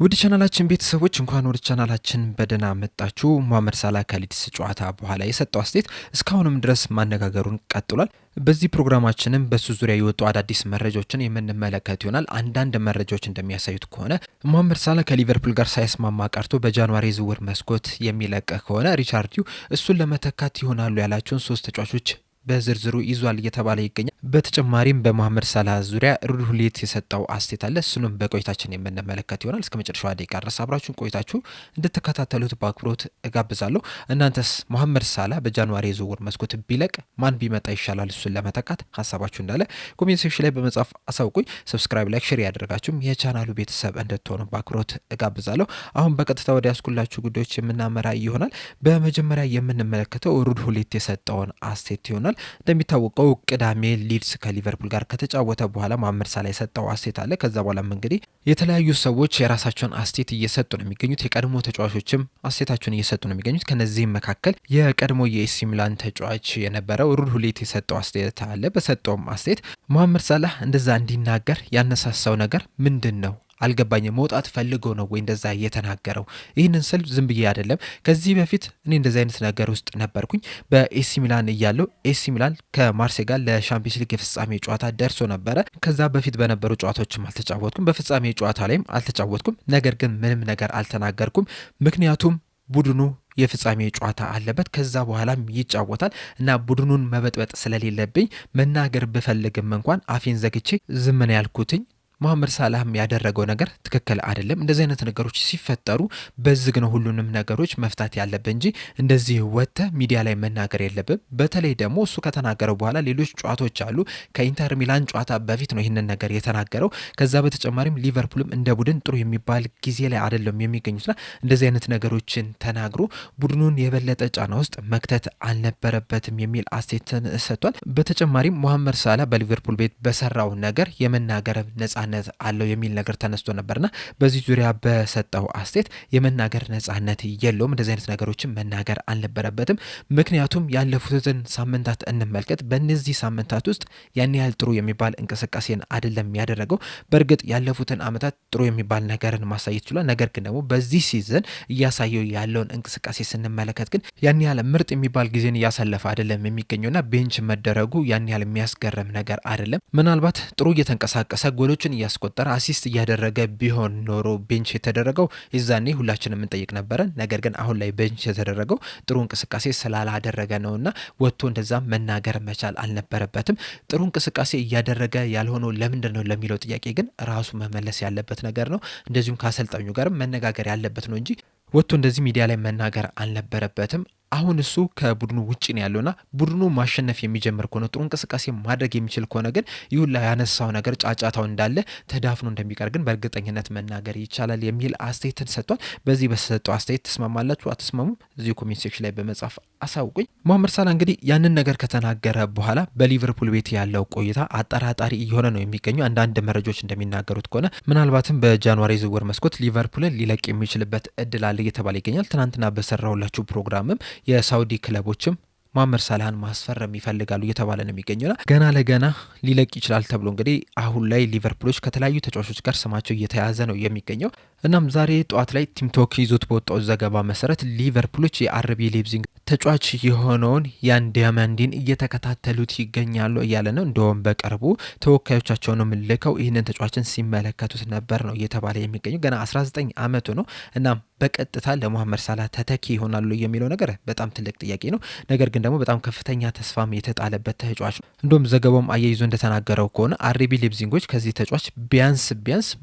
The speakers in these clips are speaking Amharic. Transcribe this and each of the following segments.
ውድ ቻናላችን ቤተሰቦች እንኳን ወደ ቻናላችን በደህና መጣችሁ። መሐመድ ሳላህ ከሊድስ ጨዋታ በኋላ የሰጠው አስተያየት እስካሁንም ድረስ ማነጋገሩን ቀጥሏል። በዚህ ፕሮግራማችንም በሱ ዙሪያ የወጡ አዳዲስ መረጃዎችን የምንመለከት ይሆናል። አንዳንድ መረጃዎች እንደሚያሳዩት ከሆነ መሐመድ ሳላህ ከሊቨርፑል ጋር ሳይስማማ ቀርቶ በጃንዋሪ ዝውውር መስኮት የሚለቅ ከሆነ ሪቻርድ እሱን ለመተካት ይሆናሉ ያላቸውን 3 ተጫዋቾች በዝርዝሩ ይዟል እየተባለ ይገኛል። በተጨማሪም በመሐመድ ሳላህ ዙሪያ ሩድ የሰጠው አስተያየት አለ። እሱንም በቆይታችን የምንመለከት ይሆናል። እስከ መጨረሻው ደቂቃ ድረስ አብራችሁን ቆይታችሁ እንድትከታተሉት በአክብሮት እጋብዛለሁ። እናንተስ መሐመድ ሳላህ በጃንዋሪ የዝውውር መስኮት ቢለቅ ማን ቢመጣ ይሻላል እሱን ለመተካት? ሀሳባችሁ እንዳለ ኮሜንት ሴክሽን ላይ በመጻፍ አሳውቁኝ። ሰብስክራይብ፣ ላይክ፣ ሼር ያደረጋችሁም የቻናሉ ቤተሰብ እንድትሆኑ በአክብሮት እጋብዛለሁ። አሁን በቀጥታ ወደ ያስኩላችሁ ጉዳዮች የምናመራ ይሆናል። በመጀመሪያ የምንመለከተው ሩድ የሰጠውን አስተያየት ይሆናል። እንደሚታወቀው ቅዳሜ ሊድስ ከሊቨርፑል ጋር ከተጫወተ በኋላ መሐመድ ሳላህ የሰጠው አስተያየት አለ። ከዛ በኋላም እንግዲህ የተለያዩ ሰዎች የራሳቸውን አስተያየት እየሰጡ ነው የሚገኙት። የቀድሞ ተጫዋቾችም አስተያየታቸውን እየሰጡ ነው የሚገኙት። ከነዚህም መካከል የቀድሞ የኤሲ ሚላን ተጫዋች የነበረው ሩድ የሰጠው አስተያየት አለ። በሰጠውም አስተያየት መሐመድ ሳላህ እንደዛ እንዲናገር ያነሳሳው ነገር ምንድን ነው? አልገባኝም። መውጣት ፈልጎ ነው ወይ እንደዛ እየተናገረው? ይህንን ስል ዝም ብዬ አይደለም። ከዚህ በፊት እኔ እንደዚህ አይነት ነገር ውስጥ ነበርኩኝ። በኤሲ ሚላን እያለው ኤሲ ሚላን ከማርሴ ጋር ለሻምፒዮንስ ሊግ የፍጻሜ ጨዋታ ደርሶ ነበረ። ከዛ በፊት በነበሩ ጨዋታዎችም አልተጫወትኩም፣ በፍጻሜ ጨዋታ ላይም አልተጫወትኩም። ነገር ግን ምንም ነገር አልተናገርኩም። ምክንያቱም ቡድኑ የፍጻሜ ጨዋታ አለበት፣ ከዛ በኋላም ይጫወታል እና ቡድኑን መበጥበጥ ስለሌለብኝ መናገር ብፈልግም እንኳን አፌን ዘግቼ ዝም ነው ያልኩትኝ። መሐመድ ሳላህም ያደረገው ነገር ትክክል አይደለም። እንደዚህ አይነት ነገሮች ሲፈጠሩ በዝግ ነው ሁሉንም ነገሮች መፍታት ያለብን እንጂ እንደዚህ ወጥተ ሚዲያ ላይ መናገር የለብም። በተለይ ደግሞ እሱ ከተናገረው በኋላ ሌሎች ጨዋታዎች አሉ። ከኢንተር ሚላን ጨዋታ በፊት ነው ይህንን ነገር የተናገረው። ከዛ በተጨማሪም ሊቨርፑልም እንደ ቡድን ጥሩ የሚባል ጊዜ ላይ አይደለም የሚገኙትና እንደዚህ አይነት ነገሮችን ተናግሮ ቡድኑን የበለጠ ጫና ውስጥ መክተት አልነበረበትም የሚል አስተያየትን ሰጥቷል። በተጨማሪም መሐመድ ሳላህ በሊቨርፑል ቤት በሰራው ነገር የመናገር ነጻነት አለው የሚል ነገር ተነስቶ ነበርና በዚህ ዙሪያ በሰጠው አስተያየት የመናገር ነጻነት የለውም፣ እንደዚህ አይነት ነገሮችን መናገር አልነበረበትም። ምክንያቱም ያለፉትን ሳምንታት እንመልከት። በእነዚህ ሳምንታት ውስጥ ያን ያህል ጥሩ የሚባል እንቅስቃሴን አይደለም ያደረገው። በእርግጥ ያለፉትን አመታት ጥሩ የሚባል ነገርን ማሳየት ችሏል። ነገር ግን ደግሞ በዚህ ሲዝን እያሳየው ያለውን እንቅስቃሴ ስንመለከት ግን ያን ያህል ምርጥ የሚባል ጊዜን እያሳለፈ አይደለም የሚገኘውና ቤንች መደረጉ ያን ያህል የሚያስገርም ነገር አይደለም። ምናልባት ጥሩ እየተንቀሳቀሰ ጎሎችን እያስቆጠረ አሲስት እያደረገ ቢሆን ኖሮ ቤንች የተደረገው የዛኔ ሁላችንም የምንጠይቅ ነበረን። ነገር ግን አሁን ላይ ቤንች የተደረገው ጥሩ እንቅስቃሴ ስላላደረገ ነውና ወጥቶ እንደዛ መናገር መቻል አልነበረበትም። ጥሩ እንቅስቃሴ እያደረገ ያልሆነው ለምንድን ነው ለሚለው ጥያቄ ግን ራሱ መመለስ ያለበት ነገር ነው። እንደዚሁም ከአሰልጣኙ ጋርም መነጋገር ያለበት ነው እንጂ ወጥቶ እንደዚህ ሚዲያ ላይ መናገር አልነበረበትም። አሁን እሱ ከቡድኑ ውጭ ነው ያለውና ቡድኑ ማሸነፍ የሚጀምር ከሆነ ጥሩ እንቅስቃሴ ማድረግ የሚችል ከሆነ ግን ይሁን ላይ ያነሳው ነገር ጫጫታው እንዳለ ተዳፍኖ እንደሚቀር ግን በእርግጠኝነት መናገር ይቻላል የሚል አስተያየትን ሰጥቷል። በዚህ በሰጠው አስተያየት ተስማማላችሁ አትስማሙም? እዚሁ ኮሜንት ሴክሽን ላይ በመጻፍ አሳውቁኝ። መሐመድ ሳላህ እንግዲህ ያንን ነገር ከተናገረ በኋላ በሊቨርፑል ቤት ያለው ቆይታ አጠራጣሪ እየሆነ ነው የሚገኘው። አንዳንድ መረጃዎች እንደሚናገሩት ከሆነ ምናልባትም በጃንዋሪ ዝውውር መስኮት ሊቨርፑልን ሊለቅ የሚችልበት እድል አለ እየተባለ ይገኛል። ትናንትና በሰራሁላችሁ ፕሮግራምም የሳውዲ ክለቦችም መሐመድ ሳላህን ማስፈረም ይፈልጋሉ እየተባለ ነው የሚገኘውና ገና ለገና ሊለቅ ይችላል ተብሎ እንግዲህ አሁን ላይ ሊቨርፑሎች ከተለያዩ ተጫዋቾች ጋር ስማቸው እየተያዘ ነው የሚገኘው። እናም ዛሬ ጠዋት ላይ ቲምቶክ ይዞት በወጣው ዘገባ መሰረት ሊቨርፑሎች የአርቢ ሌፕዚግ ተጫዋች የሆነውን ያን ዲያመንዲን እየተከታተሉት ይገኛሉ እያለ ነው። እንደውም በቅርቡ ተወካዮቻቸውንም ልከው ይህንን ተጫዋችን ሲመለከቱት ነበር ነው እየተባለ የሚገኘው። ገና 19 ዓመቱ ነው። እናም በቀጥታ ለመሐመድ ሳላህ ተተኪ ይሆናሉ የሚለው ነገር በጣም ትልቅ ጥያቄ ነው። ነገር ግን ደግሞ በጣም ከፍተኛ ተስፋም የተጣለበት ተጫዋች ነው። እንደውም ዘገባውም አያይዞ እንደተናገረው ከሆነ አርቢ ሌፕዚጎች ከዚህ ተጫዋች ቢያንስ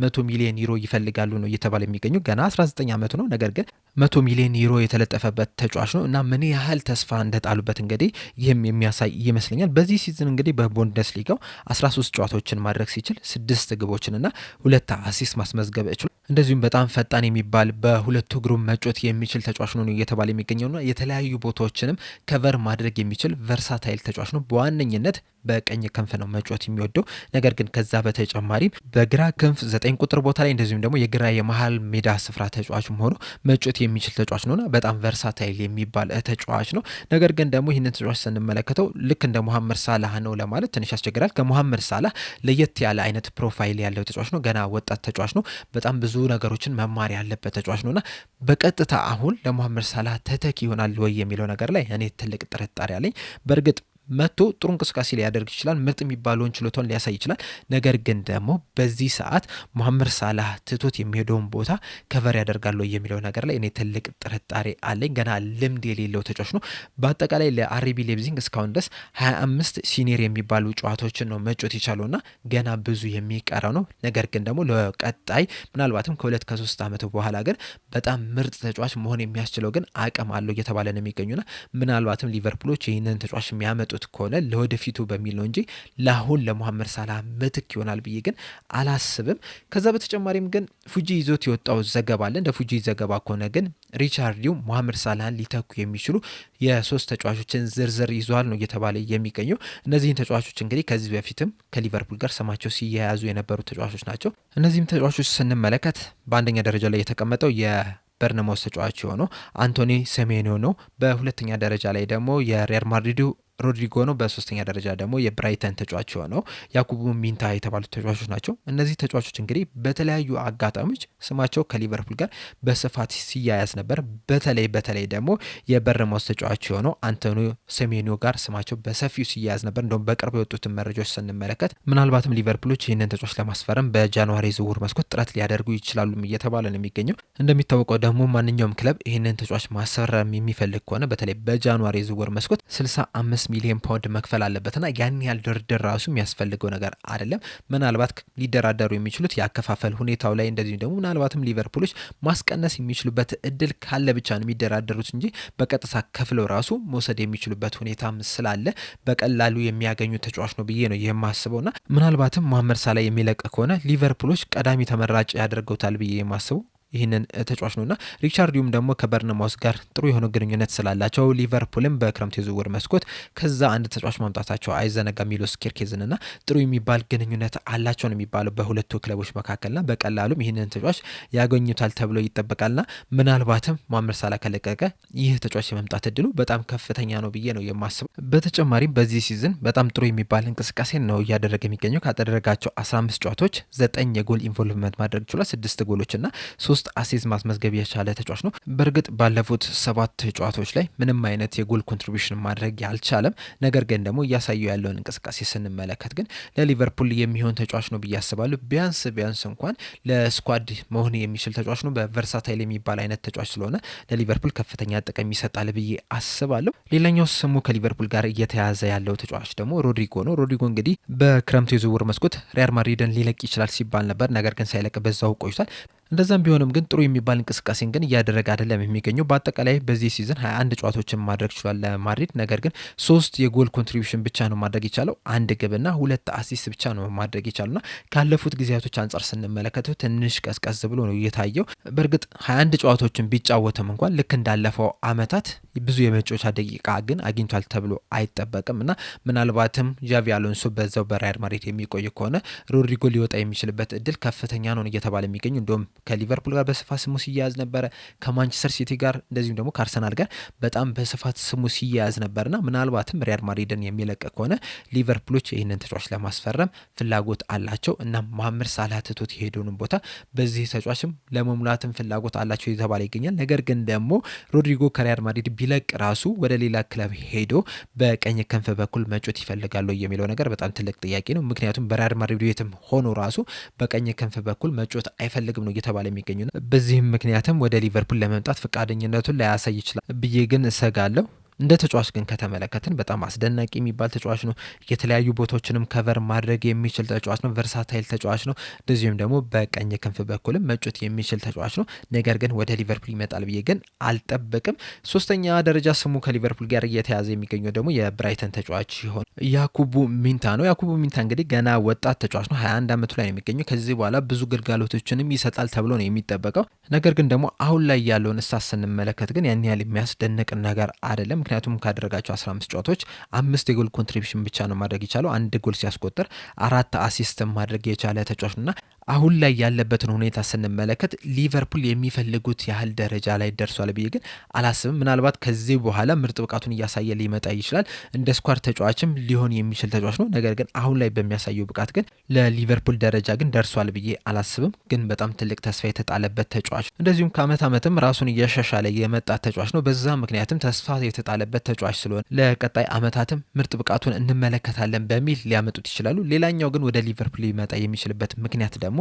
100 ሚሊዮን ዩሮ ይፈልጋሉ ነው እየተባለ የሚገኘው። ገና 19 ዓመቱ ነው። ነገር ግን 100 ሚሊዮን ዩሮ የተለጠፈበት ተጫዋች ነው እና ምን ያህል ተስፋ እንደጣሉበት እንግዲህ ይህም የሚያሳይ ይመስለኛል። በዚህ ሲዝን እንግዲህ በቡንደስሊጋው 13 ጨዋታዎችን ማድረግ ሲችል 6 ግቦችንና 2 አሲስት ማስመዝገብ ችሏል። እንደዚሁም በጣም ፈጣን የሚባል በሁለቱ እግሩ መጮት የሚችል ተጫዋች ነው እየተባለ የሚገኘውና የተለያዩ ቦታዎችንም ከቨር ማድረግ የሚችል ቨርሳታይል ተጫዋች ነው። በዋነኝነት በቀኝ ክንፍ ነው መጫወት የሚወደው። ነገር ግን ከዛ በተጨማሪም በግራ ክንፍ 9 ቁጥር ቦታ ላይ እንደዚሁም ደግሞ የግራ የመሃል ሜዳ ስፍራ ተጫዋችም ሆኖ መጫወት የሚችል ተጫዋች ነውና በጣም ቨርሳታይል የሚባል ተጫዋች ነው። ነገር ግን ደግሞ ይህንን ተጫዋች ስንመለከተው ልክ እንደ መሐመድ ሳላህ ነው ለማለት ትንሽ ያስቸግራል። ከመሐመድ ሳላህ ለየት ያለ አይነት ፕሮፋይል ያለው ተጫዋች ነው። ገና ወጣት ተጫዋች ነው። በጣም ብዙ ነገሮችን መማር ያለበት ተጫዋች ነውና በቀጥታ አሁን ለመሐመድ ሳላህ ተተኪ ይሆናል ወይ የሚለው ነገር ላይ እኔ ትልቅ ጥርጣሬ አለኝ። በእርግጥ መጥቶ ጥሩ እንቅስቃሴ ሊያደርግ ይችላል። ምርጥ የሚባለውን ችሎታውን ሊያሳይ ይችላል። ነገር ግን ደግሞ በዚህ ሰዓት መሐመድ ሳላህ ትቶት የሚሄደውን ቦታ ከቨር ያደርጋል የሚለው ነገር ላይ እኔ ትልቅ ጥርጣሬ አለኝ። ገና ልምድ የሌለው ተጫዋች ነው። በአጠቃላይ ለአርቢ ሌፕዚግ እስካሁን ድረስ 25 ሲኒየር የሚባሉ ጨዋታዎችን ነው መጫወት የቻለውና ገና ብዙ የሚቀረው ነው። ነገር ግን ደግሞ ለቀጣይ ምናልባትም ከ2 ከ3 ዓመት በኋላ ግን በጣም ምርጥ ተጫዋች መሆን የሚያስችለው ግን አቅም አለው እየተባለ ነው የሚገኙና ምናልባትም ሊቨርፑሎች ይህንን ተጫዋች የሚያመጡ ከሆነ ለወደፊቱ በሚል ነው እንጂ ለአሁን ለመሐመድ ሳላህ ምትክ ይሆናል ብዬ ግን አላስብም። ከዛ በተጨማሪም ግን ፉጂ ይዞት የወጣው ዘገባ አለ። እንደ ፉጂ ዘገባ ከሆነ ግን ሪቻርዲው መሐመድ ሳላህን ሊተኩ የሚችሉ የ3 ተጫዋቾችን ዝርዝር ይዟል ነው እየተባለ የሚገኘው። እነዚህን ተጫዋቾች እንግዲህ ከዚህ በፊትም ከሊቨርፑል ጋር ስማቸው ሲያያዙ የነበሩ ተጫዋቾች ናቸው። እነዚህም ተጫዋቾች ስንመለከት በአንደኛ ደረጃ ላይ የተቀመጠው የበርነማውስ ተጫዋች የሆነው አንቶኒ ሴሜንዮ ነው። በሁለተኛ ደረጃ ላይ ደግሞ የሪያል ማድሪዱ ሮድሪጎ ነው። በሶስተኛ ደረጃ ደግሞ የብራይተን ተጫዋች የሆነው ያኩቡ ሚንታ የተባሉት ተጫዋቾች ናቸው። እነዚህ ተጫዋቾች እንግዲህ በተለያዩ አጋጣሚዎች ስማቸው ከሊቨርፑል ጋር በስፋት ሲያያዝ ነበር። በተለይ ደግሞ የበርነማውስ ተጫዋች የሆነው አንቶኒ ሴሜንዮ ጋር ስማቸው በሰፊው ሲያያዝ ነበር። እንደውም በቅርብ የወጡትን መረጃዎች ስንመለከት ምናልባትም ሊቨርፑሎች ይህንን ተጫዋች ለማስፈረም በጃንዋሪ ዝውውር መስኮት ጥረት ሊያደርጉ ይችላሉ እየተባለ ነው የሚገኘው። እንደሚታወቀው ደግሞ ማንኛውም ክለብ ይህንን ተጫዋች ማስፈረም የሚፈልግ ከሆነ በተለይ በጃንዋሪ ዝውውር መስኮት 65 ሚሊዮን ፓውንድ መክፈል አለበትና ያን ያህል ድርድር ራሱ የሚያስፈልገው ነገር አይደለም። ምናልባት ሊደራደሩ የሚችሉት የአከፋፈል ሁኔታው ላይ እንደዚሁ ደግሞ ምናልባትም ሊቨርፑሎች ማስቀነስ የሚችሉበት እድል ካለ ብቻ ነው የሚደራደሩት እንጂ በቀጥታ ከፍለው ራሱ መውሰድ የሚችሉበት ሁኔታም ስላለ በቀላሉ የሚያገኙ ተጫዋች ነው ብዬ ነው የማስበውና ምናልባትም መሐመድ ሳላህ የሚለቅ ከሆነ ሊቨርፑሎች ቀዳሚ ተመራጭ ያደርገውታል ብዬ የማስበው ይህንን ተጫዋች ነውና ሪቻርዲውም ደግሞ ከበርነማውስ ጋር ጥሩ የሆነ ግንኙነት ስላላቸው ሊቨርፑልም በክረምት የዝውውር መስኮት ከዛ አንድ ተጫዋች ማምጣታቸው አይዘነጋ። ሚሎስ ኬርኬዝንና ጥሩ የሚባል ግንኙነት አላቸው ነው የሚባለው በሁለቱ ክለቦች መካከልና በቀላሉም ይህንን ተጫዋች ያገኙታል ተብሎ ይጠበቃልና ምናልባትም መሐመድ ሳላህ ከለቀቀ ይህ ተጫዋች የመምጣት እድሉ በጣም ከፍተኛ ነው ብዬ ነው የማስበው። በተጨማሪም በዚህ ሲዝን በጣም ጥሩ የሚባል እንቅስቃሴ ነው እያደረገ የሚገኘው። ካደረጋቸው 15 ጨዋታዎች 9 የጎል ኢንቮልቭመንት ማድረግ ችሏል። 6 ጎሎችና 3 አሲስት ማስመዝገብ የቻለ ተጫዋች ነው። በእርግጥ ባለፉት 7 ጨዋታዎች ላይ ምንም አይነት የጎል ኮንትሪቢዩሽን ማድረግ ያልቻለም፣ ነገር ግን ደግሞ እያሳየው ያለውን እንቅስቃሴ ስንመለከት ግን ለሊቨርፑል የሚሆን ተጫዋች ነው ብዬ አስባለሁ። ቢያንስ እንኳን ለስኳድ መሆን የሚችል ተጫዋች ነው። በቨርሳታይል የሚባል አይነት ተጫዋች ስለሆነ ለሊቨርፑል ከፍተኛ ጥቅም ይሰጣል ብዬ አስባለሁ። ሌላኛው ስሙ ከሊቨርፑል ጋር እየተያዘ ያለው ተጫዋች ደግሞ ሮድሪጎ ነው። ሮድሪጎ እንግዲህ በክረምቱ የዝውውር መስኮት ሪያል ማድሪድን ሊለቅ ይችላል ሲባል ነበር። ነገር ግን ሳይለቅ በዛው ቆይቷል። እንደዛም ቢሆንም ግን ጥሩ የሚባል እንቅስቃሴን ግን እያደረገ አይደለም የሚገኘው። በአጠቃላይ በዚህ ሲዝን 21 ጨዋታዎችን ማድረግ ችሏል ለማድሪድ። ነገር ግን 3 የጎል ኮንትሪቢዩሽን ብቻ ነው ማድረግ የቻለው። 1 ግብና 2 አሲስት ብቻ ነው ማድረግ የቻሉና ካለፉት ጊዜያቶች አንጻር ስንመለከተው ትንሽ ቀዝቀዝ ብሎ ነው እየታየው። በእርግጥ 21 ጨዋታዎችን ቢጫወትም እንኳን ልክ እንዳለፈው አመታት ብዙ የመጫወቻ ደቂቃ ግን አግኝቷል ተብሎ አይጠበቅም እና ምናልባትም ዣቪ አሎንሶ በዛው በሪያል ማድሪድ የሚቆይ ከሆነ ሮድሪጎ ሊወጣ የሚችልበት እድል ከፍተኛ ነው እየተባለ የሚገኙ እንደውም ከሊቨርፑል ጋር በስፋት ስሙ ሲያያዝ ነበረ። ከማንቸስተር ሲቲ ጋር እንደዚሁም ደግሞ ከአርሰናል ጋር በጣም በስፋት ስሙ ሲያያዝ ነበርና ምናልባትም ሪያል ማድሪድን የሚለቅ ከሆነ ሊቨርፑሎች ይህንን ተጫዋች ለማስፈረም ፍላጎት አላቸው እና መሐመድ ሳላህ ትቶት የሄደውን ቦታ በዚህ ተጫዋችም ለመሙላትም ፍላጎት አላቸው የተባለ ይገኛል። ነገር ግን ደግሞ ሮድሪጎ ከሪያል ማድሪድ ቢለቅ ራሱ ወደ ሌላ ክለብ ሄዶ በቀኝ ክንፍ በኩል መጮት ይፈልጋሉ የሚለው ነገር በጣም ትልቅ ጥያቄ ነው። ምክንያቱም በሪያል ማድሪድ ቤትም ሆኖ ራሱ በቀኝ ክንፍ በኩል መጮት አይፈልግም ነው እየተባለ የሚገኙ ነው። በዚህም ምክንያትም ወደ ሊቨርፑል ለመምጣት ፈቃደኝነቱን ላያሳይ ይችላል ብዬ ግን እሰጋለሁ። እንደ ተጫዋች ግን ከተመለከትን በጣም አስደናቂ የሚባል ተጫዋች ነው። የተለያዩ ቦታዎችንም ከቨር ማድረግ የሚችል ተጫዋች ነው። ቨርሳታይል ተጫዋች ነው። እንደዚሁም ደግሞ በቀኝ ክንፍ በኩልም መጮት የሚችል ተጫዋች ነው። ነገር ግን ወደ ሊቨርፑል ይመጣል ብዬ ግን አልጠብቅም። 3ኛ ደረጃ ስሙ ከሊቨርፑል ጋር እየተያዘ የሚገኘው ደግሞ የብራይተን ተጫዋች ሲሆን ያኩቡ ሚንታ ነው። ያኩቡ ሚንታ እንግዲህ ገና ወጣት ተጫዋች ነው። 21 ዓመቱ ላይ ነው የሚገኘው። ከዚህ በኋላ ብዙ ግልጋሎቶችንም ይሰጣል ተብሎ ነው የሚጠበቀው። ነገር ግን ደግሞ አሁን ላይ ያለውን ስታት ስንመለከት ግን ያን ያህል የሚያስደንቅ ነገር አይደለም። ምክንያቱም ካደረጋቸው 15 ጨዋታዎች 5 የጎል ኮንትሪቢሽን ብቻ ነው ማድረግ የቻለው። አንድ ጎል ሲያስቆጥር 4 አሲስት ማድረግ የቻለ ተጫዋች ነውና አሁን ላይ ያለበትን ሁኔታ ስንመለከት ሊቨርፑል የሚፈልጉት ያህል ደረጃ ላይ ደርሷል ብዬ ግን አላስብም። ምናልባት ከዚህ በኋላ ምርጥ ብቃቱን እያሳየ ሊመጣ ይችላል። እንደ ስኳድ ተጫዋችም ሊሆን የሚችል ተጫዋች ነው። ነገር ግን አሁን ላይ በሚያሳየው ብቃት ግን ለሊቨርፑል ደረጃ ግን ደርሷል ብዬ አላስብም። ግን በጣም ትልቅ ተስፋ የተጣለበት ተጫዋች፣ እንደዚሁም ከአመት ዓመትም ራሱን እያሻሻለ የመጣ ተጫዋች ነው። በዛ ምክንያትም ተስፋ የተጣለበት ተጫዋች ስለሆነ ለቀጣይ አመታትም ምርጥ ብቃቱን እንመለከታለን በሚል ሊያመጡት ይችላሉ። ሌላኛው ግን ወደ ሊቨርፑል ሊመጣ የሚችልበት ምክንያት ደግሞ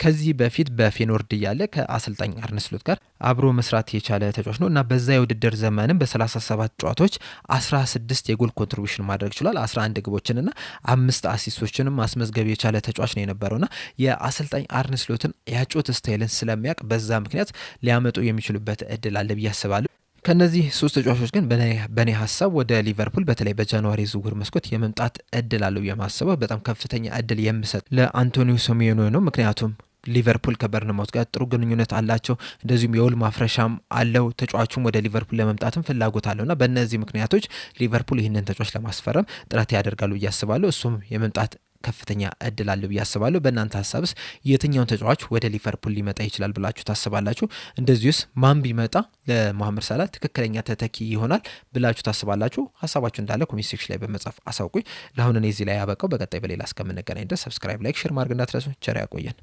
ከዚህ በፊት በፌኖርድ እያለ ከአሰልጣኝ አርነ ስሎት ጋር አብሮ መስራት የቻለ ተጫዋች ነው እና በዛ የውድድር ዘመንም በ37 ጨዋታዎች 16 የጎል ኮንትሪቢሽን ማድረግ ችሏል። 11 ግቦችንና 5 አሲስቶችንም ማስመዝገብ የቻለ ተጫዋች ነው የነበረውና የአሰልጣኝ አርነ ስሎትን ያጮት ስታይልን ስለሚያውቅ በዛ ምክንያት ሊያመጡ የሚችሉበት እድል አለ ብዬ አስባለሁ። ከነዚህ 3 ተጫዋቾች ግን በኔ ሀሳብ ወደ ሊቨርፑል በተለይ በጃንዋሪ ዝውውር መስኮት የመምጣት እድል አለው የማስበው በጣም ከፍተኛ እድል የምሰጥ ለአንቶኒዮ ሲሜዮኔ ነው። ምክንያቱም ሊቨርፑል ከበርንማውዝ ጋር ጥሩ ግንኙነት አላቸው። እንደዚሁም የውል ማፍረሻም አለው። ተጫዋቹም ወደ ሊቨርፑል ለመምጣትም ፍላጎት አለውና በእነዚህ ምክንያቶች ሊቨርፑል ይህንን ተጫዋች ለማስፈረም ጥረት ያደርጋሉ ብዬ አስባለሁ። እሱም የመምጣት ከፍተኛ እድል አለ ብዬ አስባለሁ። በእናንተ ሀሳብስ የትኛውን ተጫዋች ወደ ሊቨርፑል ሊመጣ ይችላል ብላችሁ ታስባላችሁ? እንደዚሁስ ማን ቢመጣ ለመሐመድ ሳላህ ትክክለኛ ተተኪ ይሆናል ብላችሁ ታስባላችሁ? ሀሳባችሁ እንዳለ ኮሜንት ሴክሽን ላይ በመጻፍ አሳውቁኝ። ለአሁን እኔ እዚህ ላይ ያበቃው። በቀጣይ በሌላ እስከምንገናኝ ድረስ ሰብስክራይብ፣ ላይክ፣ ሼር ማድረግ እንዳትረሱ። ቸር ያቆየን።